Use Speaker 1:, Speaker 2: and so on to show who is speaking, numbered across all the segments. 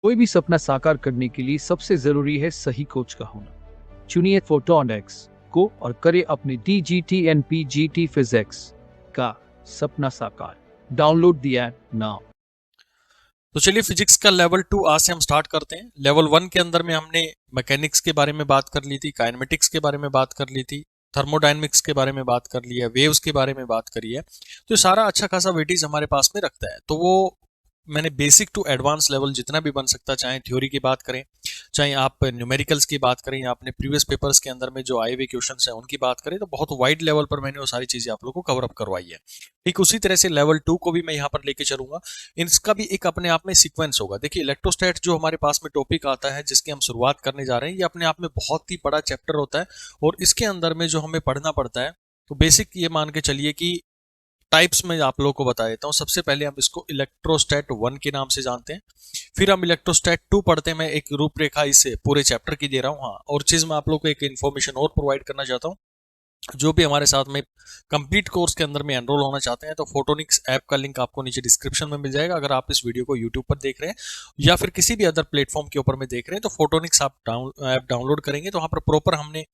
Speaker 1: कोई भी सपना साकार करने के लिए सबसे जरूरी है सही कोच का होना। चुनिए फोटोनिक्स को और करे अपने DGT-NPGT फिजिक्स का सपना साकार। Download the app now.
Speaker 2: तो चलिए फिजिक्स का लेवल 2 आज से हम स्टार्ट करते हैं। लेवल 1 के अंदर में हमने मैकेनिक्स के बारे में बात कर ली थी, काइनेमेटिक्स के बारे में बात कर ली थी, थर्मोडायनेमिक्स के बारे में बात कर लिया, वेव्स के बारे में बात करी है। तो ये सारा अच्छा खासा वेटेज हमारे पास में रखता है। तो वो मैंने बेसिक टू एडवांस लेवल जितना भी बन सकता, चाहे थ्योरी की बात करें, चाहे आप न्यूमेरिकल्स की बात करें, या अपने प्रीवियस पेपर्स के अंदर में जो आए हुए क्वेश्चंस हैं उनकी बात करें, तो बहुत वाइड लेवल पर मैंने वो सारी चीजें आप लोगों को कवर अप करवाई है। ठीक उसी तरह से लेवल 2 को भी मैं यहाँ पर लेके चलूंगा। इसका भी एक अपने आप में सीक्वेंस होगा। देखिए इलेक्ट्रोस्टैट जो हमारे पास में टॉपिक आता है, जिसकी हम शुरुआत करने जा रहे हैं, ये अपने आप में बहुत ही बड़ा चैप्टर होता है और इसके अंदर में जो हमें पढ़ना पड़ता है, तो बेसिक ये मान के चलिए कि टाइप्स में आप लोगों को बता देता हूँ। सबसे पहले हम इसको इलेक्ट्रोस्टैट 1 के नाम से जानते हैं, फिर हम इलेक्ट्रोस्टैट 2 पढ़ते हैं। मैं एक रूपरेखा इस पूरे चैप्टर की दे रहा हूँ। हाँ, और चीज मैं आप लोगों को एक इन्फॉर्मेशन और प्रोवाइड करना चाहता हूँ। जो भी हमारे साथ में कंप्लीट कोर्स के अंदर में एनरोल होना चाहते हैं, तो फोटोनिक्स ऐप का लिंक आपको नीचे डिस्क्रिप्शन में मिल जाएगा। अगर आप इस वीडियो को यूट्यूब पर देख रहे हैं या फिर किसी भी अदर प्लेटफॉर्म के ऊपर में देख रहे हैं, तो फोटोनिक्स आप ऐप डाउनलोड करेंगे तो वहाँ पर प्रॉपर हमने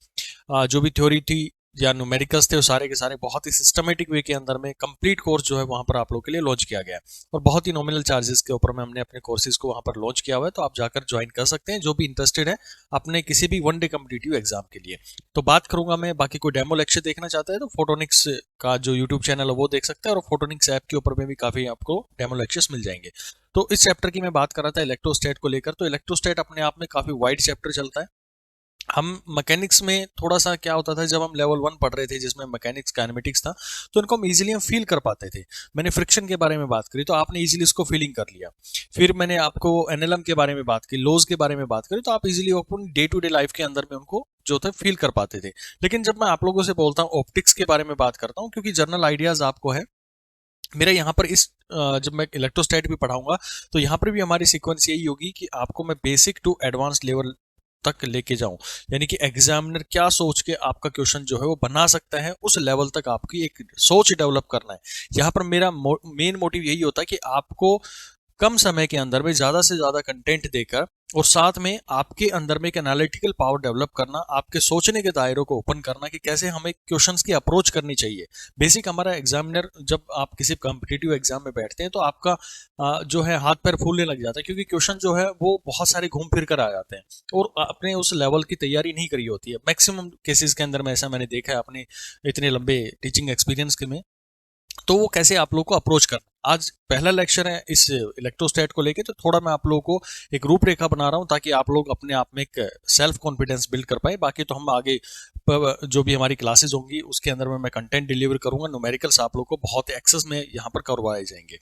Speaker 2: जो भी थ्योरी थी या न्यूमेरिकल्स थे, वो सारे के सारे बहुत ही सिस्टमेटिक वे के अंदर में कंप्लीट कोर्स जो है वहां पर आप लोग के लिए लॉन्च किया गया है। और बहुत ही नॉमिनल चार्जेस के ऊपर में हमने अपने कोर्सेज को वहां पर लॉन्च किया हुआ है। तो आप जाकर ज्वाइन कर सकते हैं जो भी इंटरेस्टेड है अपने किसी भी वन डे कम्पिटिटिव एग्जाम के लिए। तो बात करूंगा मैं, बाकी कोई डेमो लेक्चर देखना चाहता है तो फोटोनिक्स का जो यूट्यूब चैनल है वो देख सकता है, और फोटोनिक्स ऐप के ऊपर में भी काफी आपको डेमो लेक्चर्स मिल जाएंगे। तो इस चैप्टर की मैं बात कर रहा था इलेक्ट्रोस्टैट को लेकर। तो इलेक्ट्रोस्टैट अपने आप में काफी वाइड चैप्टर चलता है। हम मैकेनिक्स में थोड़ा सा क्या होता था, जब हम लेवल 1 पढ़ रहे थे जिसमें मैकेनिक्स काइनेमेटिक्स था, तो इनको हम इजीली हम फील कर पाते थे। मैंने फ्रिक्शन के बारे में बात करी तो आपने इजीली इसको फीलिंग कर लिया। फिर मैंने आपको एनएलएम के बारे में बात की, लॉज के बारे में बात करी, तो आप इजीली अपनी डे टू डे लाइफ के अंदर में उनको जो था फील कर पाते थे। लेकिन जब मैं आप लोगों से बोलता हूँ ऑप्टिक्स के बारे में बात करता हूँ, क्योंकि जनरल आइडियाज आपको है मेरा यहाँ पर इस जब मैं इलेक्ट्रोस्टैट भी पढ़ाऊंगा तो यहाँ पर भी हमारी सीक्वेंस यही होगी कि आपको मैं बेसिक टू एडवांस लेवल तक लेके जाऊं। यानी कि एग्जामिनर क्या सोच के आपका क्वेश्चन जो है वो बना सकता है, उस लेवल तक आपकी एक सोच डेवलप करना है। यहाँ पर मेरा मेन मोटिव यही होता है कि आपको कम समय के अंदर में ज्यादा से ज्यादा कंटेंट देकर और साथ में आपके अंदर में एक एनालिटिकल पावर डेवलप करना, आपके सोचने के दायरों को ओपन करना कि कैसे हमें क्वेश्चंस की अप्रोच करनी चाहिए। बेसिक हमारा एग्जामिनर जब आप किसी कॉम्पिटिटिव एग्जाम में बैठते हैं तो आपका जो है हाथ पैर फूलने लग जाता है, क्योंकि क्वेश्चन जो है वो बहुत सारे घूम फिर कर आ जाते हैं और अपने उस लेवल की तैयारी नहीं करी होती है। मैक्सिमम केसेस के अंदर में ऐसा मैंने देखा है अपने इतने लंबे टीचिंग एक्सपीरियंस के में। तो वो कैसे आप लोग को अप्रोच करना, आज पहला लेक्चर है इस इलेक्ट्रोस्टैट को लेके, तो थोड़ा मैं आप लोगों को एक रूपरेखा बना रहा हूं ताकि आप लोग अपने आप में एक सेल्फ कॉन्फिडेंस बिल्ड कर पाए। बाकी तो हम आगे जो भी हमारी क्लासेस होंगी उसके अंदर में मैं कंटेंट डिलीवर करूंगा, न्यूमेरिकल्स आप लोग को बहुत एक्सेस में यहाँ पर करवाए जाएंगे।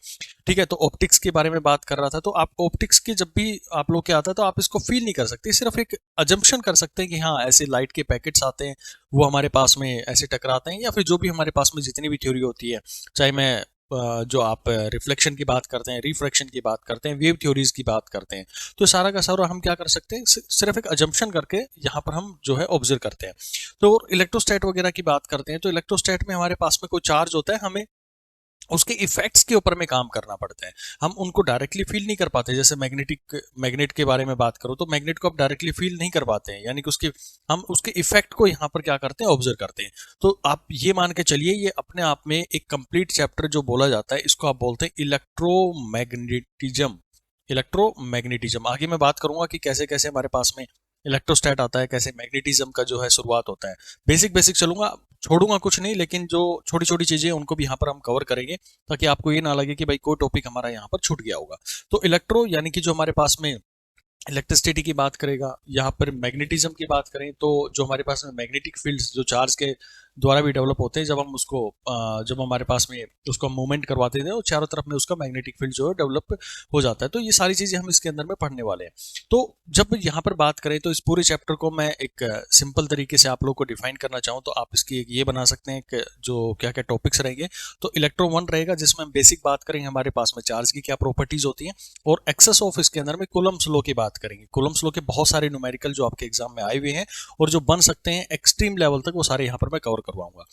Speaker 2: ठीक है, तो ऑप्टिक्स के बारे में बात कर रहा था। तो आप ऑप्टिक्स के जब भी आप लोग के आता है तो आप इसको फील नहीं कर सकते, सिर्फ एक अजम्पशन कर सकते हैं कि हाँ ऐसे लाइट के पैकेट्स आते हैं, वो हमारे पास में ऐसे टकराते हैं, या फिर जो भी हमारे पास में जितनी भी थ्योरी होती है, चाहे मैं जो आप रिफ्लेक्शन की बात करते हैं, रिफ्रैक्शन की बात करते हैं, वेव थ्योरीज की बात करते हैं, तो सारा का सारा हम क्या कर सकते हैं, सिर्फ एक अजम्पशन करके यहाँ पर हम जो है ऑब्जर्व करते हैं। तो इलेक्ट्रोस्टैट वगैरह की बात करते हैं, तो इलेक्ट्रोस्टैट में हमारे पास में कोई चार्ज होता है, हमें उसके इफेक्ट्स के ऊपर में काम करना पड़ता है। हम उनको डायरेक्टली फील नहीं कर पाते। जैसे मैग्नेट के बारे में बात करो तो मैग्नेट को आप डायरेक्टली फील नहीं कर पाते हैं, यानी कि हम उसके इफेक्ट को यहाँ पर क्या करते हैं, ऑब्जर्व करते हैं। तो आप ये मान के चलिए ये अपने आप में एक कंप्लीट चैप्टर जो बोला जाता है, इसको आप बोलते हैं इलेक्ट्रोमैग्नेटिज्म। इलेक्ट्रोमैग्नेटिज्म आगे मैं बात करूंगा कि कैसे कैसे हमारे पास में इलेक्ट्रोस्टैट आता है, कैसे मैग्नेटिज्म का जो है शुरुआत होता है। बेसिक बेसिक चलूंगा, छोड़ूंगा कुछ नहीं, लेकिन जो छोटी छोटी चीजें उनको भी यहाँ पर हम कवर करेंगे ताकि आपको ये ना लगे कि भाई कोई टॉपिक हमारा यहाँ पर छूट गया होगा। तो इलेक्ट्रो यानी कि जो हमारे पास में इलेक्ट्रिसिटी की बात करेगा, यहाँ पर मैग्नेटिज्म की बात करें तो जो हमारे पास में मैग्नेटिक फील्ड्स जो चार्ज के द्वारा भी डेवलप होते हैं, जब हम उसको जब हमारे पास में उसको मूवमेंट करवाते थे और चारों तरफ में उसका मैग्नेटिक फील्ड जो है डेवलप हो जाता है। तो ये सारी चीजें हम इसके अंदर में पढ़ने वाले हैं। तो जब यहाँ पर बात करें तो इस पूरे चैप्टर को मैं एक सिंपल तरीके से आप लोग को डिफाइन करना चाहूँ तो आप इसकी ये बना सकते हैं कि जो क्या क्या टॉपिक्स रहेंगे। तो इलेक्ट्रो 1 रहेगा जिसमें हम बेसिक बात करेंगे हमारे पास में चार्ज की क्या प्रॉपर्टीज होती हैं, और एक्सेस ऑफ इसके अंदर में कूलम्ब्स लॉ की बात करेंगे। कूलम्ब्स लॉ के बहुत सारे न्यूमेरिकल जो आपके एग्जाम में आए हुए हैं और जो बन सकते हैं एक्सट्रीम लेवल तक, वो सारे यहाँ पर मैं कवर करवाऊंगा।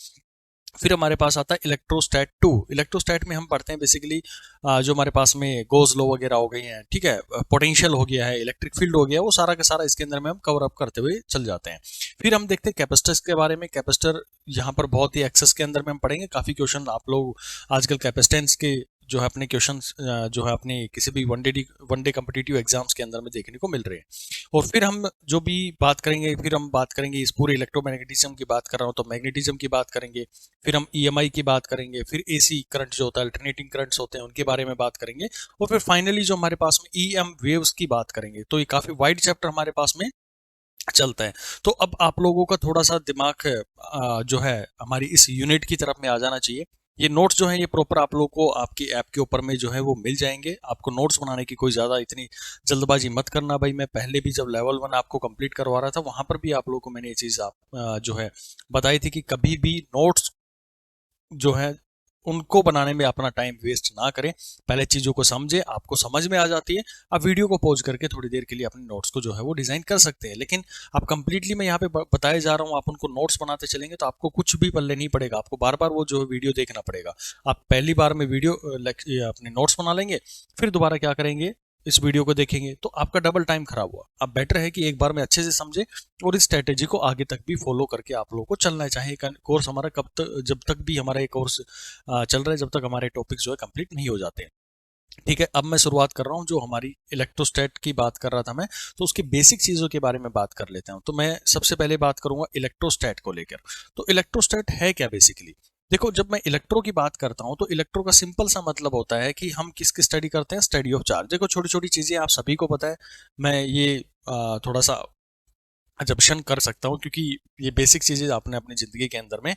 Speaker 2: फिर हमारे पास आता है इलेक्ट्रोस्टैट 2। इलेक्ट्रोस्टैट में हम पढ़ते हैं बेसिकली जो हमारे पास में गोज लॉ वगैरह हो गई हैं, ठीक है, पोटेंशियल हो गया है, इलेक्ट्रिक फील्ड हो गया, वो सारा का सारा इसके अंदर में हम कवर अप करते हुए चल जाते हैं। फिर हम देखते हैं कैपेसिटर्स के बारे में। कैपेसिटर यहाँ पर बहुत ही एक्सेस के अंदर में हम पढ़ेंगे, काफ़ी क्वेश्चन आप लोग आजकल कैपेसिटेंस के जो है अपने क्वेश्चन जो है अपने किसी भी वन डे कम्पिटिटिव एग्जाम्स के अंदर में देखने को मिल रहे हैं। और फिर हम जो भी बात करेंगे, फिर हम बात करेंगे इस पूरे इलेक्ट्रोमैग्नेटिज्म की बात कर रहा हूँ तो मैग्नेटिज्म की बात करेंगे, फिर हम ईएमआई की बात करेंगे, फिर एसी करंट जो होता है, अल्टरनेटिंग करंट्स होते हैं, उनके बारे में बात करेंगे, और फिर फाइनली जो हमारे पास में ईएम वेव्स की बात करेंगे। तो ये काफी वाइड चैप्टर हमारे पास में चलता है। तो अब आप लोगों का थोड़ा सा दिमाग जो है हमारी इस यूनिट की तरफ में आ जाना चाहिए। ये नोट्स जो है ये प्रॉपर आप लोगों को आपकी ऐप के ऊपर में जो है वो मिल जाएंगे। आपको नोट्स बनाने की कोई ज़्यादा इतनी जल्दबाजी मत करना भाई। मैं पहले भी जब लेवल 1 आपको कंप्लीट करवा रहा था वहां पर भी आप लोगों को मैंने ये चीज़ आप जो है बताई थी कि कभी भी नोट्स जो है उनको बनाने में अपना टाइम वेस्ट ना करें। पहले चीज़ों को समझे, आपको समझ में आ जाती है, आप वीडियो को पॉज करके थोड़ी देर के लिए अपने नोट्स को जो है वो डिज़ाइन कर सकते हैं। लेकिन आप कंप्लीटली मैं यहाँ पे बताए जा रहा हूँ, आप उनको नोट्स बनाते चलेंगे तो आपको कुछ भी पल्ले नहीं पड़ेगा, आपको बार बार वो जो है वीडियो देखना पड़ेगा। आप पहली बार में वीडियो अपने नोट्स बना लेंगे, फिर दोबारा क्या करेंगे, इस वीडियो को देखेंगे, तो आपका डबल टाइम खराब हुआ। अब बेटर है कि एक बार में अच्छे से समझे और इस स्ट्रेटेजी को आगे तक भी फॉलो करके आप लोगों को चलना है। चाहे कोर्स हमारा कब तक, जब तक भी हमारा ये कोर्स चल रहा है, जब तक हमारे टॉपिक्स जो है कंप्लीट नहीं हो जाते हैं। ठीक है, अब मैं शुरुआत कर रहा हूँ जो हमारी इलेक्ट्रोस्टैट की बात कर रहा था मैं, तो उसकी बेसिक चीज़ों के बारे में बात कर लेता हूँ। तो मैं सबसे पहले बात करूंगा इलेक्ट्रोस्टैट को लेकर। तो इलेक्ट्रोस्टैट है क्या बेसिकली? देखो, जब मैं इलेक्ट्रो की बात करता हूं तो इलेक्ट्रो का सिंपल सा मतलब होता है कि हम किसकी स्टडी करते हैं, स्टडी ऑफ चार्ज। देखो, छोटी छोटी चीजें आप सभी को पता है, मैं ये थोड़ा सा अजम्पशन कर सकता हूँ क्योंकि ये बेसिक चीजें आपने अपनी जिंदगी के अंदर में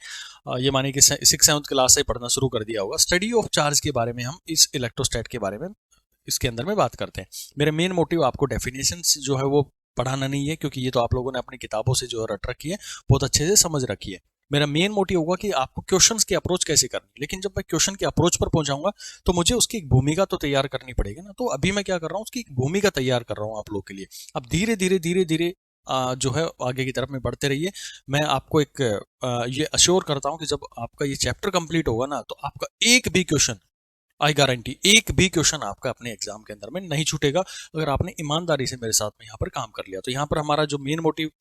Speaker 2: ये मानिए कि 6th-7th क्लास से पढ़ना शुरू कर दिया होगा। स्टडी ऑफ चार्ज के बारे में हम इस इलेक्ट्रोस्टैट के बारे में इसके अंदर में बात करते हैं। मेरा मेन मोटिव आपको डेफिनेशंस जो है वो पढ़ाना नहीं है, क्योंकि ये तो आप लोगों ने अपनी किताबों से जो है रट रखी है, बहुत अच्छे से समझ रखी है। मेरा मेन मोटिव होगा कि आपको क्वेश्चंस की अप्रोच कैसे करनी है। लेकिन जब मैं क्वेश्चन की अप्रोच पर पहुंचाऊंगा तो मुझे उसकी एक भूमिका तो तैयार करनी पड़ेगी ना। तो अभी मैं क्या कर रहा हूँ, उसकी एक भूमिका तैयार कर रहा हूँ आप लोग के लिए। अब धीरे धीरे धीरे धीरे जो है आगे की तरफ में बढ़ते रहिए। मैं आपको एक ये अश्योर करता हूँ कि जब आपका ये चैप्टर कंप्लीट होगा ना, तो आपका एक भी क्वेश्चन, आई गारंटी, एक भी क्वेश्चन आपका अपने एग्जाम के अंदर में नहीं छूटेगा, अगर आपने ईमानदारी से मेरे साथ में यहाँ पर काम कर लिया। तो यहाँ पर हमारा जो मेन मोटिव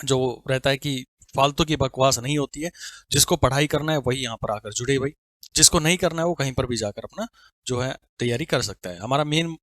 Speaker 2: जो रहता है कि फालतू की बकवास नहीं होती है। जिसको पढ़ाई करना है वही यहाँ पर आकर जुड़े भाई, जिसको नहीं करना है वो कहीं पर भी जाकर अपना जो है तैयारी कर सकता है। हमारा मेन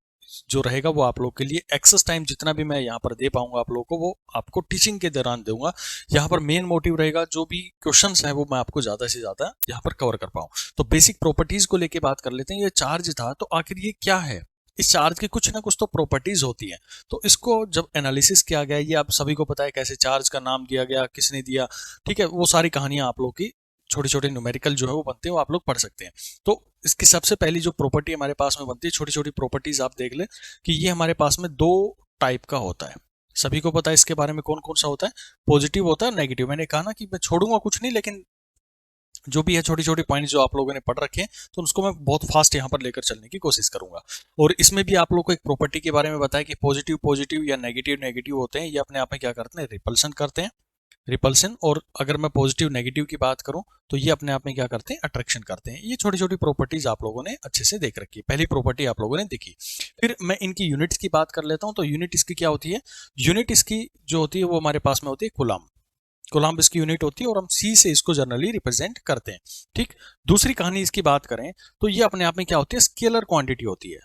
Speaker 2: जो रहेगा वो आप लोग के लिए एक्सेस टाइम जितना भी मैं यहाँ पर दे पाऊंगा आप लोगों को, वो आपको टीचिंग के दौरान दूंगा। यहाँ पर मेन मोटिव रहेगा जो भी क्वेश्चंस हैं वो मैं आपको ज्यादा से ज्यादा यहाँ पर कवर कर पाऊँ। तो बेसिक प्रॉपर्टीज को लेके बात कर लेते हैं। ये चार्ज था तो आखिर ये क्या है? इस चार्ज की कुछ ना कुछ तो प्रॉपर्टीज होती हैं। तो इसको जब एनालिसिस किया गया, ये आप सभी को पता है कैसे चार्ज का नाम दिया गया, किसने दिया, ठीक है, वो सारी कहानियां आप लोग की छोटे छोटे न्यूमेरिकल जो है वो बनते हैं, वो आप लोग पढ़ सकते हैं। तो इसकी सबसे पहली जो प्रॉपर्टी हमारे पास में बनती है, छोटी छोटी प्रॉपर्टीज आप देख ले कि ये हमारे पास में दो टाइप का होता है। सभी को पता है इसके बारे में कौन कौन सा होता है, पॉजिटिव होता है, नेगेटिव। मैंने कहा ना कि मैं छोड़ूंगा कुछ नहीं, लेकिन जो भी है छोटी छोटी पॉइंट्स जो आप लोगों ने पढ़ रखे हैं तो उसको मैं बहुत फास्ट यहाँ पर लेकर चलने की कोशिश करूंगा। और इसमें भी आप लोग को एक प्रॉपर्टी के बारे में बताया कि पॉजिटिव पॉजिटिव या नेगेटिव नेगेटिव होते हैं, ये अपने आप में क्या करते हैं, रिपल्सन करते हैं, रिपल्सन। और अगर मैं पॉजिटिव नेगेटिव की बात करूं तो ये अपने आप में क्या करते हैं, अट्रैक्शन करते हैं। ये छोटी छोटी प्रॉपर्टीज आप लोगों ने अच्छे से देख रखी है। पहली प्रॉपर्टी आप लोगों ने देखी। फिर मैं इनकी यूनिट्स की बात कर लेता हूं। तो यूनिट इसकी क्या होती है? यूनिट इसकी जो होती है वो हमारे पास में होती है कूलम। कूलम्ब इसकी यूनिट होती है और हम सी से इसको जनरली रिप्रेजेंट करते हैं। ठीक, दूसरी कहानी इसकी बात करें तो ये अपने आप में क्या होती है, स्केलर क्वांटिटी होती है,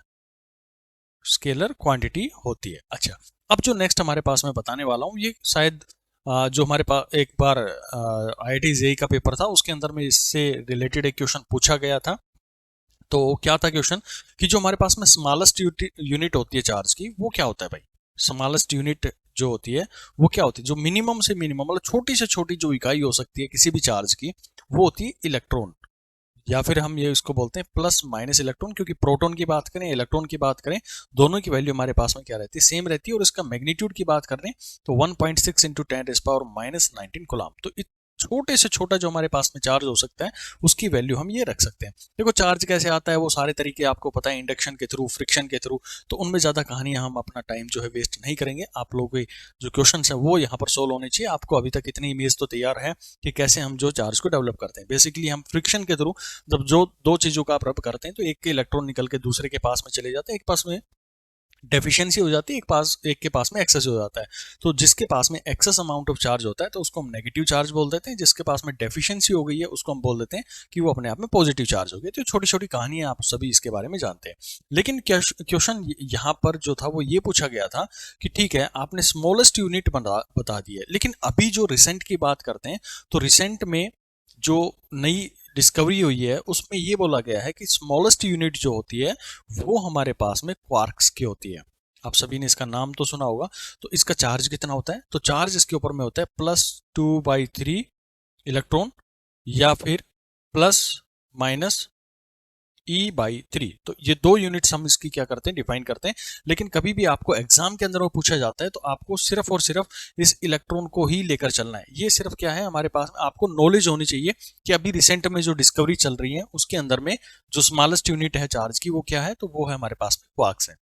Speaker 2: स्केलर क्वांटिटी होती है। अच्छा, अब जो नेक्स्ट हमारे पास मैं बताने वाला हूँ, ये शायद जो हमारे पास एक बार IIT JEE का पेपर था उसके अंदर में इससे रिलेटेड एक क्वेश्चन पूछा गया था। तो क्या था क्वेश्चन कि जो हमारे पास में स्मॉलेस्ट यूनिट होती है चार्ज की, वो क्या होता है भाई? स्मॉलेस्ट यूनिट जो होती है वो क्या होती है? जो मिनिमम से मिनिमम मतलब छोटी से छोटी जो इकाई हो सकती है किसी भी चार्ज की, वो होती है इलेक्ट्रॉन, या फिर हम ये इसको बोलते हैं प्लस माइनस इलेक्ट्रॉन। क्योंकि प्रोटॉन की बात करें, इलेक्ट्रॉन की बात करें, दोनों की वैल्यू हमारे पास में क्या रहती है, सेम रहती है। और इसका मैग्नीट्यूड की बात करें तो 1.6 × 10⁻⁻⁹ कूलम्ब। तो छोटे से छोटा जो हमारे पास में चार्ज हो सकता है उसकी वैल्यू हम ये रख सकते हैं। देखो चार्ज कैसे आता है वो सारे तरीके आपको पता है, इंडक्शन के थ्रू, फ्रिक्शन के थ्रू, तो उनमें ज़्यादा कहानियां हम अपना टाइम जो है वेस्ट नहीं करेंगे। आप लोगों के जो क्वेश्चन है वो यहाँ पर सोल्व होने चाहिए। आपको अभी तक इतनी इमेज तो तैयार है कि कैसे हम जो चार्ज को डेवलप करते हैं। बेसिकली हम फ्रिक्शन के थ्रू जब जो दो चीज़ों का आप रब करते हैं तो एक के इलेक्ट्रॉन निकल के दूसरे के पास में चले जाते हैं, एक पास में डेफिशिएंसी हो जाती है, एक के पास में एक्सेस हो जाता है। तो जिसके पास में एक्सेस अमाउंट ऑफ चार्ज होता है तो उसको हम नेगेटिव चार्ज बोल देते हैं, जिसके पास में डेफिशिएंसी हो गई है उसको हम बोल देते हैं कि वो अपने आप में पॉजिटिव चार्ज हो गया। तो छोटी छोटी कहानियां आप सभी इसके बारे में जानते हैं। लेकिन क्वेश्चन यहाँ पर जो था वो ये पूछा गया था कि ठीक है आपने स्मॉलेस्ट यूनिट बता दी है, लेकिन अभी जो रिसेंट की बात करते हैं तो रिसेंट में जो नई डिस्कवरी हुई है उसमें ये बोला गया है कि स्मॉलेस्ट यूनिट जो होती है वो हमारे पास में क्वार्क्स की होती है। आप सभी ने इसका नाम तो सुना होगा। तो इसका चार्ज कितना होता है, तो चार्ज इसके ऊपर में होता है +2/3 इलेक्ट्रॉन या फिर ±E/3। तो ये दो यूनिट्स हम इसकी क्या करते हैं, डिफाइन करते हैं। लेकिन कभी भी आपको एग्जाम के अंदर वो पूछा जाता है तो आपको सिर्फ और सिर्फ इस इलेक्ट्रॉन को ही लेकर चलना है। ये सिर्फ क्या है हमारे पास, आपको नॉलेज होनी चाहिए कि अभी रिसेंट में जो डिस्कवरी चल रही है उसके अंदर में जो स्मॉलेस्ट यूनिट है चार्ज की वो क्या है, तो वो है हमारे पास में क्वार्क्स है।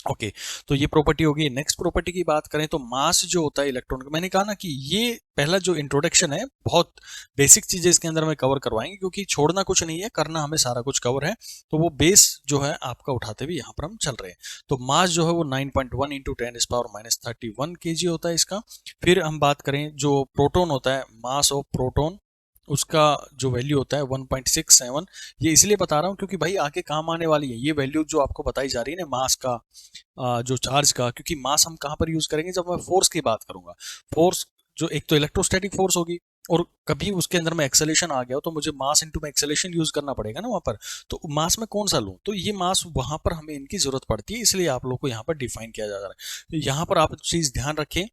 Speaker 2: ओके तो ये प्रॉपर्टी होगी। नेक्स्ट प्रॉपर्टी की बात करें तो मास जो होता है इलेक्ट्रॉन का, मैंने कहा ना कि ये पहला जो इंट्रोडक्शन है बहुत बेसिक चीजें इसके अंदर में कवर करवाएंगे, क्योंकि छोड़ना कुछ नहीं है, करना हमें सारा कुछ कवर है। तो वो बेस जो है आपका उठाते हुए यहाँ पर हम चल रहे हैं। तो मास जो है वो 9.1 × 10⁻³ kg होता है इसका। फिर हम बात करें जो प्रोटॉन होता है, मास ऑफ प्रोटॉन, उसका जो वैल्यू होता है 1.67। ये इसलिए बता रहा हूँ क्योंकि भाई आगे काम आने वाली है ये वैल्यू जो आपको बताई जा रही है ना मास का, जो चार्ज का। क्योंकि मास हम कहाँ पर यूज करेंगे, जब मैं फोर्स की बात करूंगा। फोर्स जो एक तो इलेक्ट्रोस्टैटिक फोर्स होगी और कभी उसके अंदर में एक्सेलेरेशन आ गया हो तो मुझे मास इनटू में एक्सेलेरेशन यूज करना पड़ेगा ना वहां पर। तो मास में कौन सा लूं, तो ये मास वहां पर हमें इनकी जरूरत पड़ती है, इसलिए आप लोग को यहाँ पर डिफाइन किया जा रहा है। तो यहाँ पर आप चीज ध्यान रखें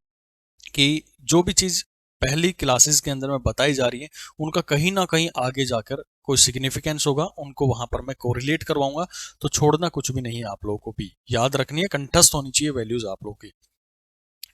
Speaker 2: कि जो भी चीज पहली क्लासेस के अंदर में बताई जा रही है उनका कहीं ना कहीं आगे जाकर कोई सिग्निफिकेंस होगा, उनको वहां पर मैं कोरिलेट करवाऊंगा। तो छोड़ना कुछ भी नहीं है, आप लोगों को भी याद रखनी है, कंठस्थ होनी चाहिए वैल्यूज आप लोगों की।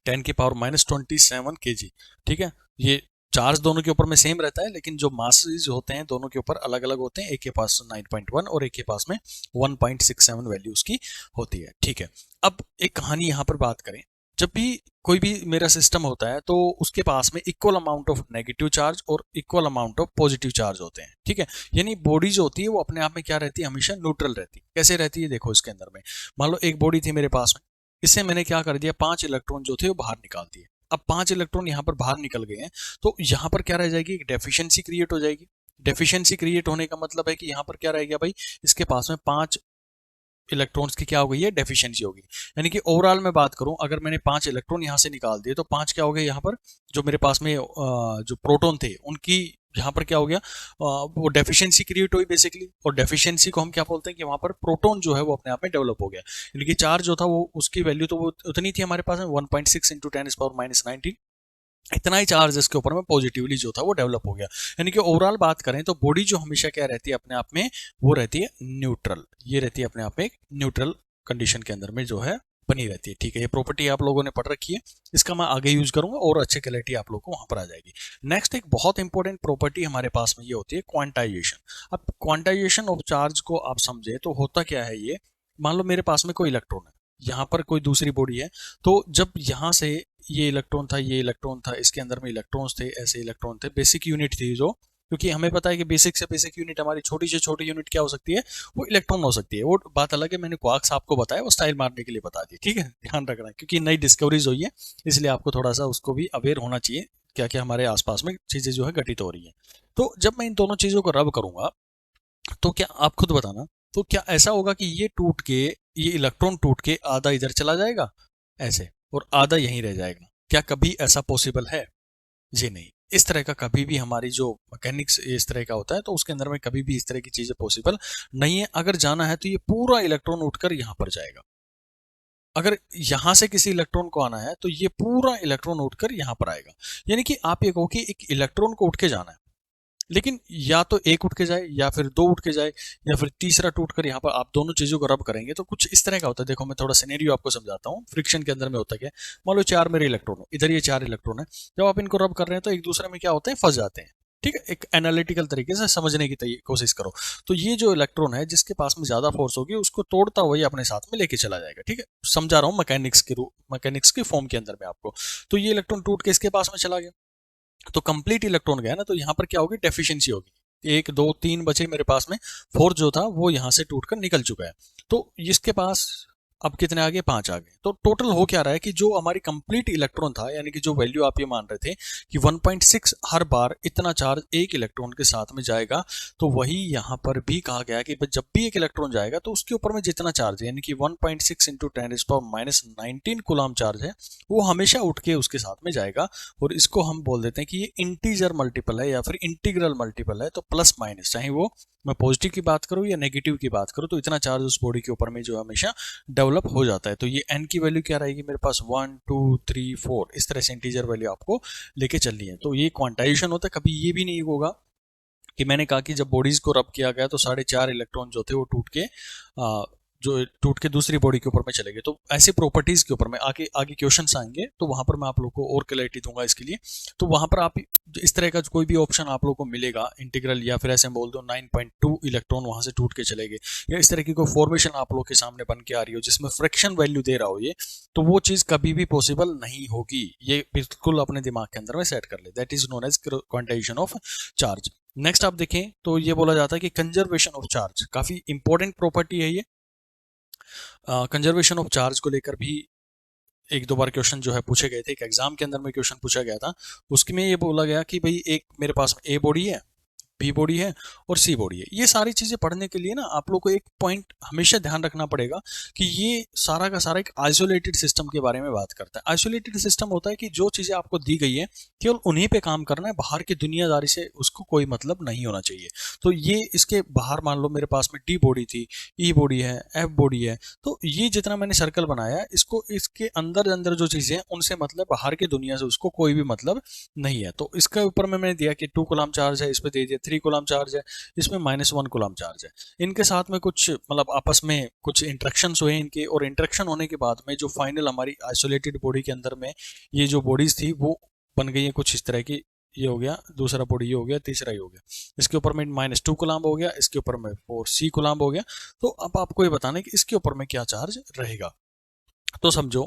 Speaker 2: 10⁻⁻27 kg, ठीक है। ये चार्ज दोनों के ऊपर में सेम रहता है, लेकिन जो मासेस होते हैं दोनों के ऊपर अलग अलग होते हैं। एक के पास 9.1 और एक के पास में 1.67 वैल्यूज की होती है, ठीक है। अब एक कहानी यहाँ पर बात करें, जब भी कोई भी मेरा सिस्टम होता है तो उसके पास में equal amount of negative charge और equal amount of positive charge होते हैं, ठीक है। यानी बॉडी जो होती है वो अपने आप में क्या रहती है, हमेशा न्यूट्रल रहती है। कैसे रहती है, देखो इसके अंदर में मान लो एक बॉडी थी मेरे पास में, इससे मैंने क्या कर दिया, 5 इलेक्ट्रॉन जो थे वो बाहर निकाल दिए। अब 5 इलेक्ट्रॉन यहाँ पर बाहर निकल गए हैं तो यहाँ पर क्या रह जाएगी, एक डेफिशिएंसी क्रिएट हो जाएगी। डेफिशिएंसी क्रिएट होने का मतलब है कि यहाँ पर क्या रह गया भाई, इसके पास में 5 इलेक्ट्रॉन्स की क्या हो गई है, डेफिशिएंसी होगी। यानी कि ओवरऑल मैं बात करूं, अगर मैंने 5 इलेक्ट्रॉन यहाँ से निकाल दिए तो 5 क्या हो गए यहाँ पर, जो मेरे पास में जो प्रोटॉन थे उनकी यहाँ पर क्या हो गया, वो डेफिशिएंसी क्रिएट हुई बेसिकली। और डेफिशिएंसी को हम क्या बोलते हैं कि वहां पर प्रोटॉन जो है वो अपने आप में डेवलप हो गया। यानी कि चार्ज जो था वो उसकी वैल्यू तो वो उतनी थी हमारे पास में 1.6 × 10⁻⁻19। इतना ही चार्ज इसके ऊपर में पॉजिटिवली जो था वो डेवलप हो गया। यानी कि ओवरऑल बात करें तो बॉडी जो हमेशा क्या रहती है अपने आप में, वो रहती है न्यूट्रल। ये रहती है अपने आप में एक न्यूट्रल कंडीशन के अंदर में जो है बनी रहती है, ठीक है। ये प्रॉपर्टी आप लोगों ने पढ़ रखी है, इसका मैं आगे यूज करूंगा और अच्छी क्लैरिटी आप लोगों को वहां पर आ जाएगी। नेक्स्ट एक बहुत इंपॉर्टेंट प्रॉपर्टी हमारे पास में ये होती है क्वांटाइजेशन। अब क्वांटाइजेशन ऑफ चार्ज को आप समझे तो होता क्या है, ये मान लो मेरे पास में कोई इलेक्ट्रॉन है, यहाँ पर कोई दूसरी बॉडी है, तो जब यहाँ से ये इलेक्ट्रॉन था, ये इलेक्ट्रॉन था, इसके अंदर में इलेक्ट्रॉन्स थे, ऐसे इलेक्ट्रॉन थे, बेसिक यूनिट थी जो, क्योंकि हमें पता है कि बेसिक से बेसिक यूनिट हमारी छोटी से छोटी यूनिट क्या हो सकती है, वो इलेक्ट्रॉन हो सकती है। वो बात अलग है, मैंने क्वार्क्स आपको बताया वो स्टाइल मारने के लिए बता दिया, ठीक है। ध्यान रखना क्योंकि नई डिस्कवरीज हुई है, इसलिए आपको थोड़ा सा उसको भी अवेयर होना चाहिए क्या क्या हमारे आसपास में चीजें जो है घटित हो रही है। तो जब मैं इन दोनों चीजों को रब करूंगा तो क्या आप खुद बताना, तो क्या ऐसा होगा कि ये टूट के, ये इलेक्ट्रॉन टूट के आधा इधर चला जाएगा ऐसे और आधा यहीं रह जाएगा, क्या कभी ऐसा पॉसिबल है? जी नहीं। इस तरह का कभी भी हमारी जो मैकेनिक्स इस तरह का होता है तो उसके अंदर में कभी भी इस तरह की चीजें पॉसिबल नहीं है। अगर जाना है तो ये पूरा इलेक्ट्रॉन उठकर यहां पर जाएगा। अगर यहां से किसी इलेक्ट्रॉन को आना है तो ये पूरा इलेक्ट्रॉन उठकर यहां पर आएगा। यानी कि आप ये कहो कि एक इलेक्ट्रॉन को उठ के जाना है, लेकिन या तो एक उठ के जाए या फिर दो उठ के जाए या फिर तीसरा टूट कर यहाँ पर आप दोनों चीजों को रब करेंगे तो कुछ इस तरह का होता है। देखो मैं थोड़ा सिनेरियो आपको समझाता हूँ, फ्रिक्शन के अंदर में होता क्या है। मान लो चार मेरे इलेक्ट्रॉन है, इधर ये चार इलेक्ट्रॉन है, जब आप इनको रब कर रहे हैं तो एक दूसरे में क्या होते हैं, फंस जाते हैं। ठीक है, एक एनालिटिकल तरीके से समझने की कोशिश करो। तो ये जो इलेक्ट्रॉन है जिसके पास में ज्यादा फोर्स होगी उसको तोड़ता हुआ ही अपने साथ में लेके चला जाएगा। ठीक है, समझा रहा हूँ मैकेनिक्स के फॉर्म के अंदर में आपको। तो ये इलेक्ट्रॉन टूट के इसके पास में चला गया, तो कंप्लीट इलेक्ट्रॉन गया ना, तो यहाँ पर क्या होगी, डेफिशिएंसी होगी। एक दो तीन बचे मेरे पास में, फोर्थ जो था वो यहाँ से टूटकर निकल चुका है। तो इसके पास अब कितने आ गए, पांच आ गए। तो टोटल हो क्या रहा है कि जो हमारी कंप्लीट इलेक्ट्रॉन था, यानी कि जो वैल्यू आप ये मान रहे थे कि 1.6 हर बार इतना चार्ज एक इलेक्ट्रॉन के साथ में जाएगा, तो वही यहाँ पर भी कहा गया कि जब भी एक इलेक्ट्रॉन जाएगा तो उसके ऊपर में जितना चार्ज है, यानी कि 1.6 इंटू 10⁻⁻19 कूलम चार्ज है, वो हमेशा उठ के उसके साथ में जाएगा। और इसको हम बोल देते हैं कि ये इंटीजर मल्टीपल है या फिर इंटीग्रल मल्टीपल है। तो प्लस माइनस, चाहे वो मैं पॉजिटिव की बात करूं या नेगेटिव की बात करूं, तो इतना चार्ज उस बॉडी के ऊपर में जो हमेशा डेवलप हो जाता है। तो ये एन की वैल्यू क्या रहेगी मेरे पास, 1 2 3 4, इस तरह से इंटीजर वैल्यू आपको लेके चलनी है। तो ये क्वांटाइजेशन होता है। कभी ये भी नहीं होगा कि मैंने कहा कि जब बॉडीज को रब किया गया तो 4.5 इलेक्ट्रॉन जो थे वो टूट के दूसरी बॉडी के ऊपर में चले गए। तो ऐसे प्रॉपर्टीज के ऊपर में आगे आगे क्वेश्चंस आएंगे, तो वहां पर मैं आप लोग को और क्लैरिटी दूंगा इसके लिए। तो वहां पर आप इस तरह का कोई भी ऑप्शन आप लोग को मिलेगा इंटीग्रल, या फिर ऐसे बोल दो 9.2 इलेक्ट्रॉन वहां से टूट के चले गए, या इस तरह की कोई फॉर्मेशन आप लोग के सामने बन के आ रही हो जिसमें फ्रैक्शन वैल्यू दे रहा हो ये, तो वो चीज कभी भी पॉसिबल नहीं होगी। ये बिल्कुल अपने दिमाग के अंदर में सेट कर ले, that is known as quantisation of charge. Next आप देखें तो ये बोला जाता है कि कंजर्वेशन ऑफ चार्ज, काफी इंपॉर्टेंट प्रॉपर्टी है ये। कंजर्वेशन ऑफ चार्ज को लेकर भी एक दो बार क्वेश्चन जो है पूछे गए थे, एक एग्जाम के अंदर में क्वेश्चन पूछा गया था। उसमें ये बोला गया कि भाई एक मेरे पास ए बॉडी है, बी बॉडी है और सी बॉडी है। ये सारी चीजें पढ़ने के लिए ना आप लोग को एक पॉइंट हमेशा ध्यान रखना पड़ेगा कि ये सारा का सारा एक आइसोलेटेड सिस्टम के बारे में बात करता है। आइसोलेटेड सिस्टम होता है कि जो चीजें आपको दी गई है केवल उन्हीं पे काम करना है, बाहर की दुनियादारी से उसको कोई मतलब नहीं होना चाहिए। तो ये इसके बाहर मान लो मेरे पास में डी बॉडी थी, ई बॉडी है, एफ बॉडी है, तो ये जितना मैंने सर्कल बनाया है इसको इसके अंदर अंदर जो चीजें हैं उनसे मतलब, बाहर की दुनिया से उसको कोई भी मतलब नहीं है। तो इसके ऊपर में मैंने दिया कि 2 कूलम चार्ज है, इस पे दे दिया 3 कूलम चार्ज है, इसमें -1 कूलम चार्ज है। इनके साथ में कुछ मतलब आपस में कुछ इंटरेक्शंस हुए इनके, और इंटरेक्शन होने के बाद में जो फाइनल हमारी आइसोलेटेड बॉडी के अंदर में ये जो बॉडीज थी वो बन गई है कुछ इस तरह की। ये हो गया दूसरा बॉडी, ये हो गया तीसरा, ये हो गया, इसके ऊपर में -2 कूलम हो गया, इसके ऊपर में 4c कूलम हो गया। तो अब आपको ये बताना है कि इसके ऊपर में क्या चार्ज रहेगा। तो समझो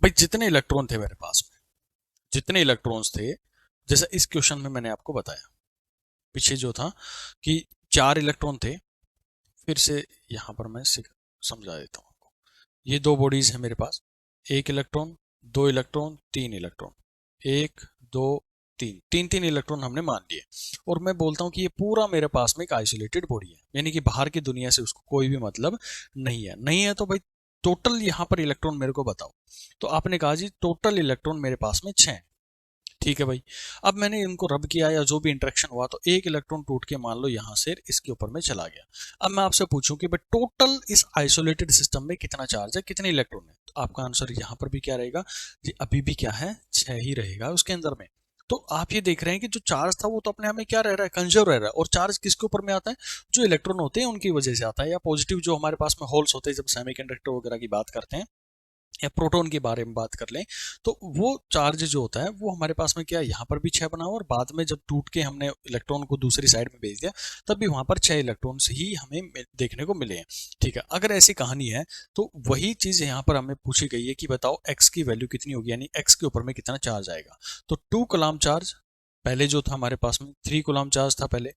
Speaker 2: भाई जितने इलेक्ट्रॉन थे मेरे पास में, जितने इलेक्ट्रॉन्स थे, जैसा इस क्वेश्चन में मैंने आपको बताया पीछे जो था कि 4 इलेक्ट्रॉन थे, फिर से यहां पर मैं समझा देता हूं आपको। ये दो बॉडीज है मेरे पास, एक इलेक्ट्रॉन, दो इलेक्ट्रॉन, तीन इलेक्ट्रॉन, एक दो तीन, तीन तीन इलेक्ट्रॉन हमने मान लिए। और मैं बोलता हूं कि ये पूरा मेरे पास में एक आइसोलेटेड बॉडी है, यानी कि बाहर की दुनिया से उसको कोई भी मतलब नहीं है। नहीं है तो भाई टोटल यहां पर इलेक्ट्रॉन मेरे को बताओ। तो आपने कहा जी टोटल इलेक्ट्रॉन मेरे पास में 6। ठीक है भाई, अब मैंने इनको रब किया या जो भी इंटरेक्शन हुआ तो एक इलेक्ट्रॉन टूट के मान लो यहां से इसके ऊपर में चला गया। अब मैं आपसे पूछूं कि भाई टोटल इस आइसोलेटेड सिस्टम में कितना चार्ज है, कितने इलेक्ट्रॉन है, तो आपका आंसर यहां पर भी क्या रहेगा जी, अभी भी क्या है, 6 ही रहेगा उसके अंदर में। तो आप ये देख रहे हैं कि जो चार्ज था वो तो अपने आप में क्या रह रहा है, कंजर्व रह रहा है। और चार्ज किसके ऊपर में आता है, जो इलेक्ट्रॉन होते हैं उनकी वजह से आता है, या पॉजिटिव जो हमारे पास में होल्स होते हैं जब सेमीकंडक्टर वगैरह की बात करते हैं, या प्रोटॉन के बारे में बात कर लें, तो वो चार्ज जो होता है वो हमारे पास में क्या है, यहाँ पर भी 6 बना हुआ, और बाद में जब टूट के हमने इलेक्ट्रॉन को दूसरी साइड में भेज दिया तब भी वहां पर 6 इलेक्ट्रॉन ही हमें देखने को मिले हैं। ठीक है, अगर ऐसी कहानी है तो वही चीज यहाँ पर हमें पूछी गई है कि बताओ x की वैल्यू कितनी होगी, यानी x के ऊपर में कितना चार्ज आएगा। तो 2 कूलम चार्ज पहले जो था हमारे पास में, 3 कूलम चार्ज था पहले,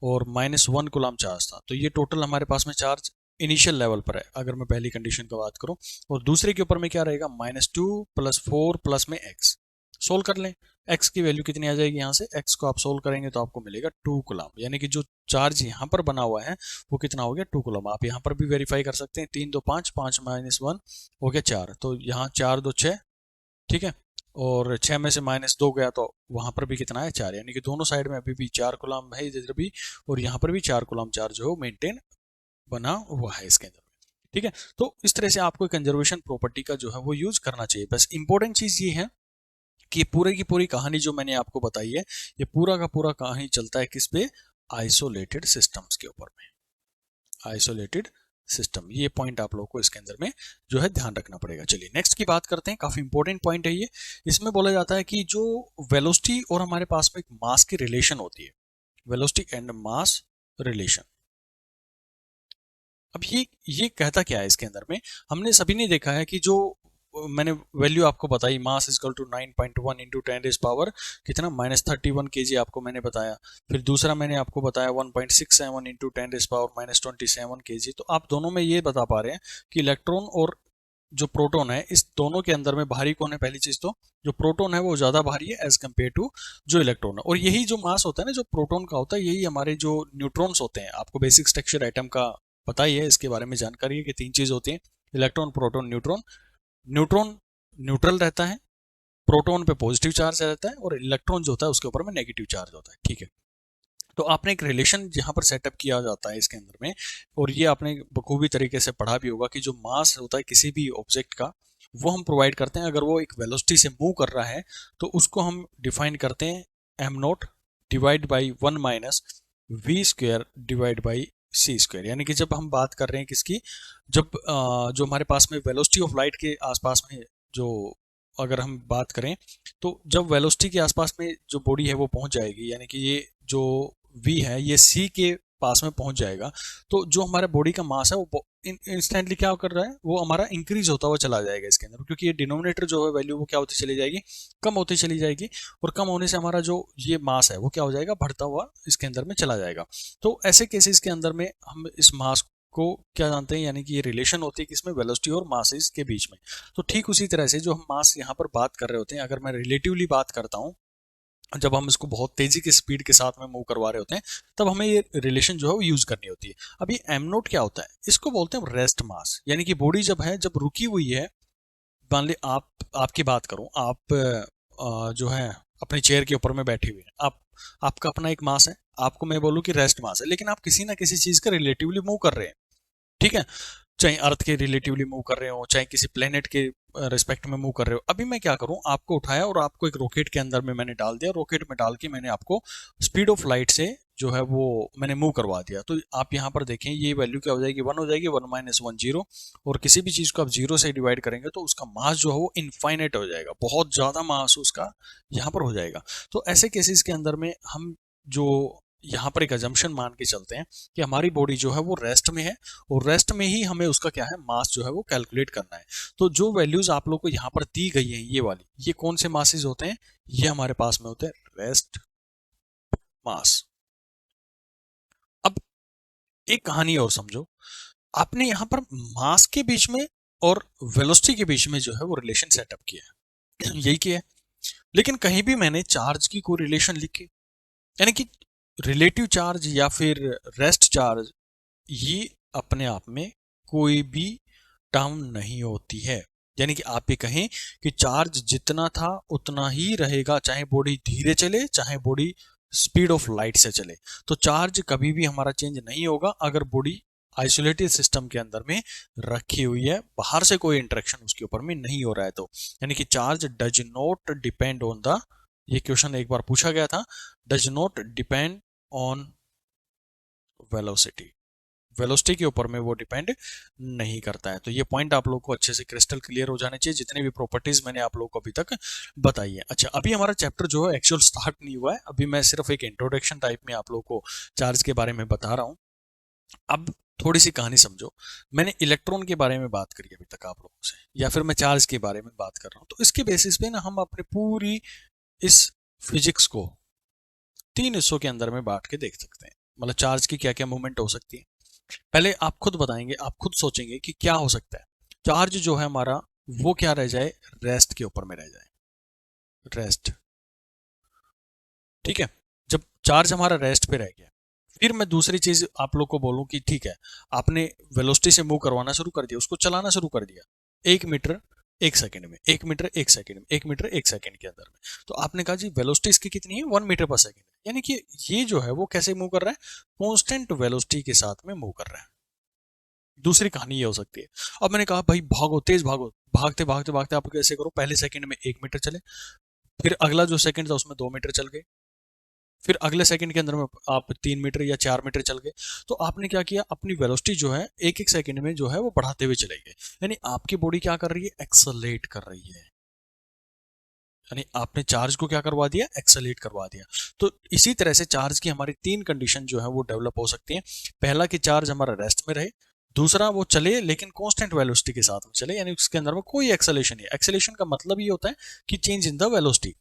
Speaker 2: और -1 कूलम चार्ज था। तो ये टोटल हमारे पास में चार्ज इनिशियल लेवल पर है अगर मैं पहली कंडीशन की बात करूं। और दूसरे के ऊपर में क्या रहेगा, -2 + 4 प्लस में x। सोल्व कर लें, x की वैल्यू कितनी आ जाएगी, यहाँ से x को आप सोल्व करेंगे तो आपको मिलेगा 2 कूलम, यानी कि जो चार्ज यहाँ पर बना हुआ है वो कितना हो गया, 2 कूलम। आप यहाँ पर भी वेरीफाई कर सकते हैं, 3 2 5, 5 -1 हो गया 4, तो यहाँ 4 2 6। ठीक है, और 6 में से -2 गया तो वहां पर भी कितना है, 4, यानी कि दोनों साइड में अभी भी 4 कूलम है इधर भी, और यहाँ पर भी 4 कूलम चार्ज जो है मेंटेन बना हुआ है इसके अंदर। ठीक है, तो इस तरह से आपको कंजर्वेशन प्रॉपर्टी का जो है वो यूज करना चाहिए। बस इंपॉर्टेंट चीज ये है कि पूरे की पूरी कहानी जो मैंने आपको बताई है, ये पूरा का पूरा कहानी चलता है किस पे? आइसोलेटेड सिस्टम्स के ऊपर में। आइसोलेटेड सिस्टम, ये पॉइंट आप लोगों को इसके अंदर में जो है ध्यान रखना पड़ेगा। चलिए नेक्स्ट की बात करते हैं, काफी इंपॉर्टेंट पॉइंट है ये। इसमें बोला जाता है कि जो वेलोसिटी और हमारे पास में एक मास की रिलेशन होती है, वेलोसिटी एंड मास रिलेशन। अब ये कहता क्या है इसके अंदर में? हमने सभी ने देखा है कि जो मैंने वैल्यू आपको बताई, मास इजकल टू 9.1 इंटू 10⁻³ कितना -31 kg आपको मैंने बताया। फिर दूसरा मैंने आपको बताया 1.67 इंटू 10⁻27 kg। तो आप दोनों में ये बता पा रहे हैं कि इलेक्ट्रॉन और जो प्रोटॉन है, इस दोनों के अंदर में भारी कौन है? पहली चीज तो जो प्रोटॉन है वो ज्यादा भारी है एज कम्पेयर टू जो इलेक्ट्रॉन है। और यही जो मास होता है ना, जो प्रोटॉन का होता है, यही हमारे जो न्यूट्रॉन्स होते हैं। आपको बेसिक स्ट्रक्चर एटम का पता ही है, इसके बारे में जानकारी है कि 3 चीज होती है, electron, proton, neutron. Neutron neutral रहता है, प्रोटॉन पे पॉजिटिव चार्ज रहता है, और इलेक्ट्रॉन जो होता है उसके ऊपर में नेगेटिव चार्ज होता है। ठीक है, तो आपने एक रिलेशन यहाँ पर सेटअप किया जाता है इसके अंदर में, और ये आपने बखूबी तरीके से पढ़ा भी होगा कि जो मास होता है किसी भी ऑब्जेक्ट का, वो हम प्रोवाइड करते हैं। अगर वो एक वेलोसिटी से मूव कर रहा है तो उसको हम डिफाइन करते हैं m0 divide by 1 minus v² divide by c²। यानी कि जब हम बात कर रहे हैं किसकी, जब जो हमारे पास में वेलोसिटी ऑफ लाइट के आसपास में जो अगर हम बात करें, तो जब वेलोसिटी के आसपास में जो बॉडी है वो पहुंच जाएगी, यानी कि ये जो v है ये c के पास में पहुंच जाएगा, तो जो हमारे बॉडी का मास है वो इंस्टेंटली क्या कर रहा है, वो हमारा इंक्रीज होता हुआ चला जाएगा इसके अंदर, क्योंकि ये डिनोमिनेटर जो है वैल्यू वो क्या होती चली जाएगी, कम होती चली जाएगी। और कम होने से हमारा जो ये मास है वो क्या हो जाएगा, बढ़ता हुआ इसके अंदर में चला जाएगा। तो ऐसे केसेस के अंदर में हम इस मास को क्या जानते हैं, यानी कि ये रिलेशन होती है कि इसमें वेलोसिटी और मासेस के बीच में। तो ठीक उसी तरह से जो हम मास यहाँ पर बात कर रहे होते हैं, अगर मैं रिलेटिवली बात करता हूँ, जब हम इसको बहुत तेजी की स्पीड के साथ में मूव करवा रहे होते हैं, तब हमें ये रिलेशन जो है वो यूज करनी होती है। अब ये m0 क्या होता है, इसको बोलते हैं रेस्ट मास। यानी कि बॉडी जब है, जब रुकी हुई है, मान ली आपकी बात करूं, आप जो है अपने चेयर के ऊपर में बैठे हुए हैं, आपका अपना एक मास है, आपको मैं बोलूं कि रेस्ट मास है, लेकिन आप किसी ना किसी चीज का रिलेटिवली मूव कर रहे हैं। ठीक है, चाहे अर्थ के रिलेटिवली मूव कर रहे हो, चाहे किसी प्लेनेट के रिस्पेक्ट में मूव कर रहे हो। अभी मैं क्या करूं, आपको उठाया और आपको एक रॉकेट के अंदर में मैंने डाल दिया, रॉकेट में डाल के मैंने आपको स्पीड ऑफ लाइट से जो है वो मैंने मूव करवा दिया। तो आप यहाँ पर देखें, ये वैल्यू क्या हो जाएगी, 1 हो जाएगी, 1 माइनस 1 0। और किसी भी चीज को आप 0 से डिवाइड करेंगे तो उसका मास जो है वो इनफाइनाइट हो जाएगा, बहुत ज्यादा मास उसका यहाँ पर हो जाएगा। तो ऐसे केसेस के अंदर में हम जो यहाँ पर एक अजम्पशन मान के चलते हैं कि हमारी बॉडी जो है वो रेस्ट में है, और रेस्ट में ही हमें उसका क्या है, मास जो है वो कैलकुलेट करना है। तो जो वैल्यूज आप लोग को यहाँ पर दी गई हैं, ये वाली, ये कौन से मासेस होते हैं, ये हमारे पास में होते हैं रेस्ट मास। अब एक कहानी और समझो, आपने यहाँ पर मास के बीच में और वेलोसिटी के बीच में जो है वो रिलेशन सेटअप किया है, यही किया है। लेकिन कहीं भी मैंने चार्ज की कोई रिलेशन लिखी, यानी कि रिलेटिव चार्ज या फिर रेस्ट चार्ज, ये अपने आप में कोई भी टर्म नहीं होती है। यानी कि आप ये कहें कि चार्ज जितना था उतना ही रहेगा, चाहे बॉडी धीरे चले, चाहे बॉडी स्पीड ऑफ लाइट से चले, तो चार्ज कभी भी हमारा चेंज नहीं होगा अगर बॉडी आइसोलेटेड सिस्टम के अंदर में रखी हुई है, बाहर से कोई इंटरेक्शन उसके ऊपर में नहीं हो रहा है। तो यानी कि charge does not depend on the, ये क्वेश्चन एक बार पूछा गया था, does not depend on velocity, velocity के ऊपर में वो डिपेंड नहीं करता है। तो ये पॉइंट आप लोग को अच्छे से क्रिस्टल क्लियर हो जाने चाहिए, जितने भी प्रॉपर्टीज मैंने आप लोग को अभी तक बताई है। अच्छा, अभी हमारा चैप्टर जो है एक्चुअल स्टार्ट नहीं हुआ है, अभी मैं सिर्फ एक इंट्रोडक्शन टाइप में आप लोग को चार्ज के बारे में बता रहा हूँ। अब थोड़ी सी कहानी समझो, मैंने इलेक्ट्रॉन के बारे में बात करी अभी तक आप लोगों से, या फिर मैं चार्ज के बारे में बात कर रहा हूँ, तो इसके बेसिस पे ना हम अपने पूरी इस फिजिक्स को 3 हिस्सों के अंदर में बांट के देख सकते हैं। मतलब चार्ज की क्या क्या मूवमेंट हो सकती है, पहले आप खुद बताएंगे, आप खुद सोचेंगे कि क्या हो सकता है। चार्ज जो है हमारा वो क्या रह जाए, रेस्ट के ऊपर में रह जाए, रेस्ट। ठीक है, जब चार्ज हमारा रेस्ट पे रह गया, फिर मैं दूसरी चीज आप लोग को बोलूं कि ठीक है, आपने वेलोसिटी से मूव करवाना शुरू कर दिया, उसको चलाना शुरू कर दिया 1 मीटर 1 सेकंड में, 1 मीटर 1 सेकंड में, 1 मीटर 1 सेकंड के अंदर में। तो आपने कहा जी वेलोसिटी इसकी कितनी है, 1 मीटर पर सेकंड, यानी कि ये जो है वो कैसे मूव कर रहा है, कांस्टेंट वेलोसिटी के साथ में मूव कर रहा है। दूसरी कहानी ये हो सकती है, अब मैंने कहा भाई भागो, तेज भागो, भागते भागते भागते आप कैसे करो, पहले सेकंड में 1 मीटर चले, फिर अगला जो सेकंड था उसमें 2 मीटर चल गए, फिर अगले सेकंड के अंदर में आप 3 मीटर या 4 मीटर चल गए। तो आपने क्या किया, अपनी वेलोसिटी जो है एक एक सेकंड में जो है वो बढ़ाते हुए चले गए। यानी आपकी बॉडी क्या कर रही है, एक्सेलरेट कर रही है। यानी आपने चार्ज को क्या करवा दिया, एक्सेलरेट करवा दिया। तो इसी तरह से चार्ज की हमारी 3 कंडीशन जो है वो डेवलप हो सकती हैं। पहला कि चार्ज हमारा रेस्ट में रहे, दूसरा वो चले लेकिन कांस्टेंट वेलोसिटी के साथ में चले, यानी उसके अंदर में कोई एक्सेलेरेशन नहीं। एक्सेलेरेशन का मतलब ये होता है कि चेंज इन द वेलोसिटी,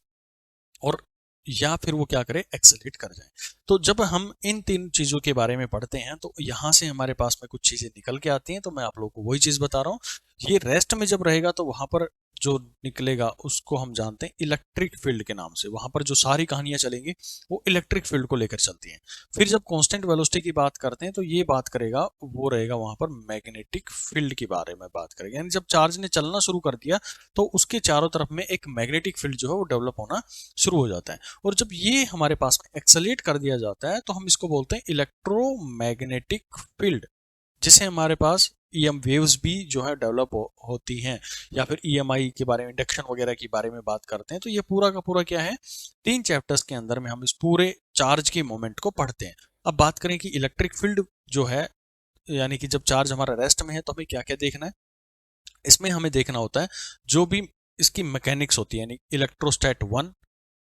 Speaker 2: और या फिर वो क्या करे, एक्सेलरेट कर जाए। तो जब हम इन 3 चीजों के बारे में पढ़ते हैं तो यहां से हमारे पास में कुछ चीजें निकल के आती हैं। तो मैं आप लोगों को वही चीज बता रहा हूं। ये रेस्ट में जब रहेगा तो वहां पर जो निकलेगा उसको हम जानते हैं इलेक्ट्रिक फील्ड के नाम से। वहां पर जो सारी कहानियां चलेंगी वो इलेक्ट्रिक फील्ड को लेकर चलती हैं। फिर जब कांस्टेंट वेलोसिटी की बात करते हैं तो ये बात करेगा, वो रहेगा वहां पर मैग्नेटिक फील्ड के बारे में बात करेगा। यानी जब चार्ज ने चलना शुरू कर दिया तो उसके चारों तरफ में एक मैग्नेटिक फील्ड जो है वो डेवलप होना शुरू हो जाता है। और जब ये हमारे पास में एक्सेलरेट कर दिया जाता है तो हम इसको बोलते हैं इलेक्ट्रोमैग्नेटिक फील्ड, जिसे हमारे पास ईएम वेव्स भी जो है डेवलप होती हैं, या फिर ईएमआई के बारे में, इंडक्शन वगैरह के बारे में बात करते हैं। तो ये पूरा का पूरा क्या है, 3 चैप्टर्स के अंदर में हम इस पूरे चार्ज के मोमेंट को पढ़ते हैं। अब बात करें कि इलेक्ट्रिक फील्ड जो है, यानी कि जब चार्ज हमारा रेस्ट में है तो हमें क्या क्या देखना है, इसमें हमें देखना होता है जो भी इसकी मैकेनिक्स होती है, यानी इलेक्ट्रोस्टैट 1,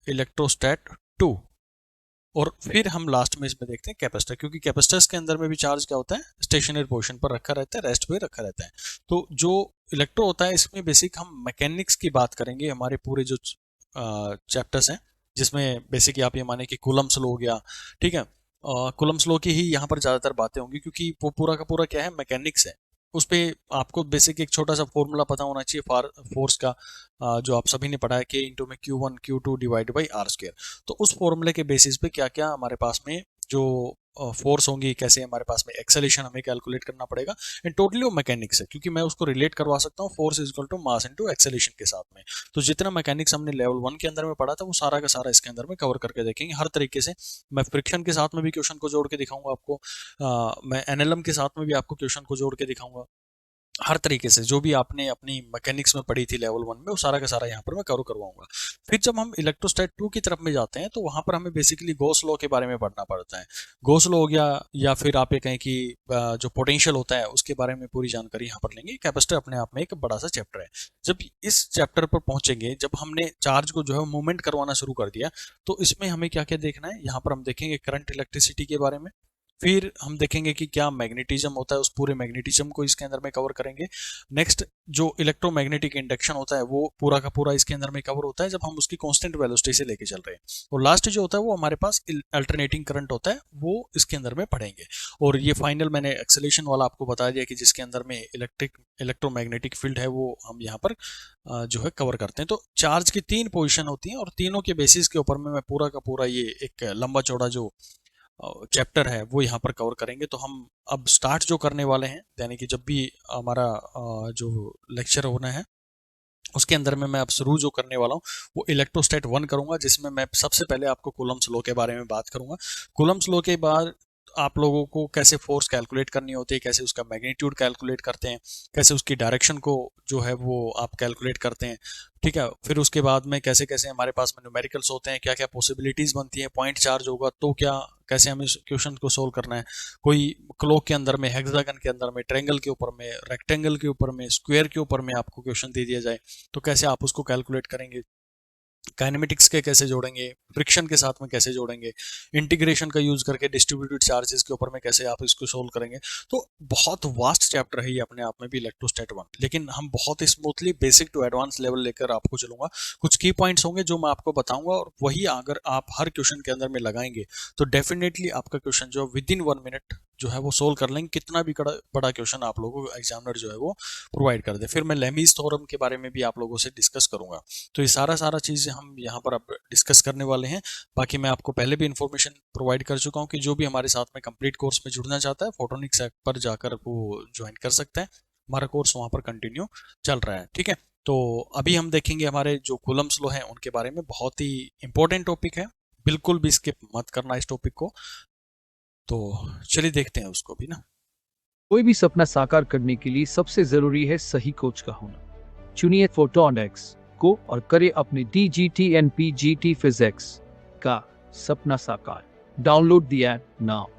Speaker 2: इलेक्ट्रोस्टैट 2, और फिर हम लास्ट में इसमें देखते हैं कैपेसिटर, क्योंकि कैपेसिटर्स के अंदर में भी चार्ज क्या होता है, स्टेशनरी पोजीशन पर रखा रहता है, रेस्ट पे रखा रहता है। तो जो इलेक्ट्रो होता है इसमें बेसिक हम मैकेनिक्स की बात करेंगे। हमारे पूरे जो चैप्टर्स हैं जिसमें बेसिक आप ये माने कि कूलम्स लो हो गया, ठीक है, कूलम्स लो की ही यहाँ पर ज़्यादातर बातें होंगी, क्योंकि वो पूरा का पूरा क्या है, मैकेनिक्स है। उस पे आपको बेसिक एक छोटा सा फॉर्मूला पता होना चाहिए फोर्स का, जो आप सभी ने पढ़ा है, के इंटू में Q1 Q2 divide by are square. तो उस फॉर्मूले के बेसिस पे क्या क्या हमारे पास में जो फोर्स होंगी, कैसे हमारे पास में एक्सेलेरेशन हमें कैलकुलेट करना पड़ेगा, एंड टोटली वो मैकेनिक्स है, क्योंकि मैं उसको रिलेट करवा सकता हूँ force is equal to mass into acceleration के साथ में। तो जितना मैकेनिक्स हमने लेवल 1 के अंदर में पढ़ा था वो सारा का सारा इसके अंदर में कवर करके देखेंगे हर तरीके से। मैं फ्रिक्शन के साथ में भी क्वेश्चन को जोड़ के दिखाऊंगा आपको, मैं एनएलएम के साथ में भी आपको क्वेश्चन को जोड़ के दिखाऊंगा। हर तरीके से जो भी आपने अपनी मैकेनिक्स में पढ़ी थी लेवल 1 में वो सारा का सारा यहाँ पर मैं कवर करवाऊंगा। फिर जब हम इलेक्ट्रोस्टैट 2 की तरफ में जाते हैं तो वहां पर हमें बेसिकली गॉस लॉ के बारे में पढ़ना पड़ता है। गॉस लॉ हो गया, या फिर आप ये कहें कि जो पोटेंशियल होता है उसके बारे में पूरी जानकारी यहाँ पर लेंगे। कैपेसिटर अपने आप में एक बड़ा सा चैप्टर है। जब इस चैप्टर पर पहुंचेंगे, जब हमने चार्ज को जो है मूवमेंट करवाना शुरू कर दिया, तो इसमें हमें क्या क्या देखना है, यहाँ पर हम देखेंगे करंट इलेक्ट्रिसिटी के बारे में। फिर हम देखेंगे कि क्या मैग्नेटिज्म होता है, उस पूरे मैग्नेटिज्म को इसके अंदर में कवर करेंगे। नेक्स्ट जो इलेक्ट्रोमैग्नेटिक इंडक्शन होता है वो पूरा का पूरा इसके अंदर में कवर होता है, जब हम उसकी कांस्टेंट वेलोसिटी से लेके चल रहे हैं। और लास्ट जो होता है वो हमारे पास अल्टरनेटिंग करंट होता है, वो इसके अंदर में पढ़ेंगे। और ये फाइनल मैंने एक्सेलेरेशन वाला आपको बता दिया कि जिसके अंदर में इलेक्ट्रोमैग्नेटिक फील्ड है वो हम यहाँ पर जो है कवर करते हैं। तो चार्ज की 3 पोजिशन होती हैं और तीनों के बेसिस के ऊपर में मैं पूरा का पूरा ये एक लंबा चौड़ा जो चैप्टर है वो यहाँ पर कवर करेंगे। तो हम अब स्टार्ट जो करने वाले हैं, यानी कि जब भी हमारा जो लेक्चर होना है उसके अंदर में मैं अब शुरू जो करने वाला हूँ वो इलेक्ट्रोस्टैट 1 करूंगा, जिसमें मैं सबसे पहले आपको कूलम्स लॉ के बारे में बात करूंगा। कूलम्स लॉ के बाद आप लोगों को कैसे फोर्स कैलकुलेट करनी होती है, कैसे उसका मैग्नीट्यूड कैलकुलेट करते हैं, कैसे उसकी डायरेक्शन को जो है वो आप कैलकुलेट करते हैं, ठीक है। फिर उसके बाद में कैसे कैसे हमारे पास में न्यूमेरिकल्स होते हैं, क्या क्या पॉसिबिलिटीज बनती हैं, पॉइंट चार्ज होगा तो क्या, कैसे हमें क्वेश्चन को सोल्व करना है, कोई क्लॉक के अंदर में, हेक्सागन के अंदर में, ट्रायंगल के ऊपर में, रेक्टेंगल के ऊपर में, स्क्वायर के ऊपर में आपको क्वेश्चन दे दिया जाए तो कैसे आप उसको कैलकुलेट करेंगे, काइनेमेटिक्स के कैसे जोड़ेंगे, फ्रिक्शन के साथ में कैसे जोड़ेंगे, इंटीग्रेशन का यूज करके डिस्ट्रीब्यूटेड चार्जेस के ऊपर में कैसे आप इसको सोल्व करेंगे। तो बहुत वास्ट चैप्टर है ये अपने आप में भी इलेक्ट्रोस्टैट 1, लेकिन हम बहुत smoothly basic to advance level लेकर आपको चलूंगा। कुछ की पॉइंट्स होंगे जो मैं आपको बताऊंगा, और वही अगर आप हर क्वेश्चन के अंदर में लगाएंगे तो डेफिनेटली आपका क्वेश्चन जो विद इन 1 मिनट जो है वो सोल्व कर लेंगे, कितना भी बड़ा क्वेश्चन आप लोगों को एग्जामिनर जो है वो प्रोवाइड कर दे। फिर मैं लेमीज थ्योरम के बारे में भी आप लोगों से डिस्कस करूंगा। तो ये सारा चीज़ हम यहाँ पर अब डिस्कस करने वाले हैं। बाकी मैं आपको पहले भी इन्फॉर्मेशन प्रोवाइड कर चुका हूँ कि जो भी हमारे साथ में कंप्लीट कोर्स में जुड़ना चाहता है फोटोनिक्स ऐप पर जाकर वो ज्वाइन कर सकता है। हमारा कोर्स वहाँ पर कंटिन्यू चल रहा है, ठीक है। तो अभी हम देखेंगे हमारे जो कूलम्स लॉ हैं उनके बारे में, बहुत ही इंपॉर्टेंट टॉपिक है, बिल्कुल भी स्किप मत करना इस टॉपिक को। तो चलिए देखते हैं उसको भी ना।
Speaker 1: कोई भी सपना साकार करने के लिए सबसे जरूरी है सही कोच का होना। चुनिए फोटोनिक्स को और करे अपने DGT-NPGT फिजिक्स का सपना साकार। Download the app now.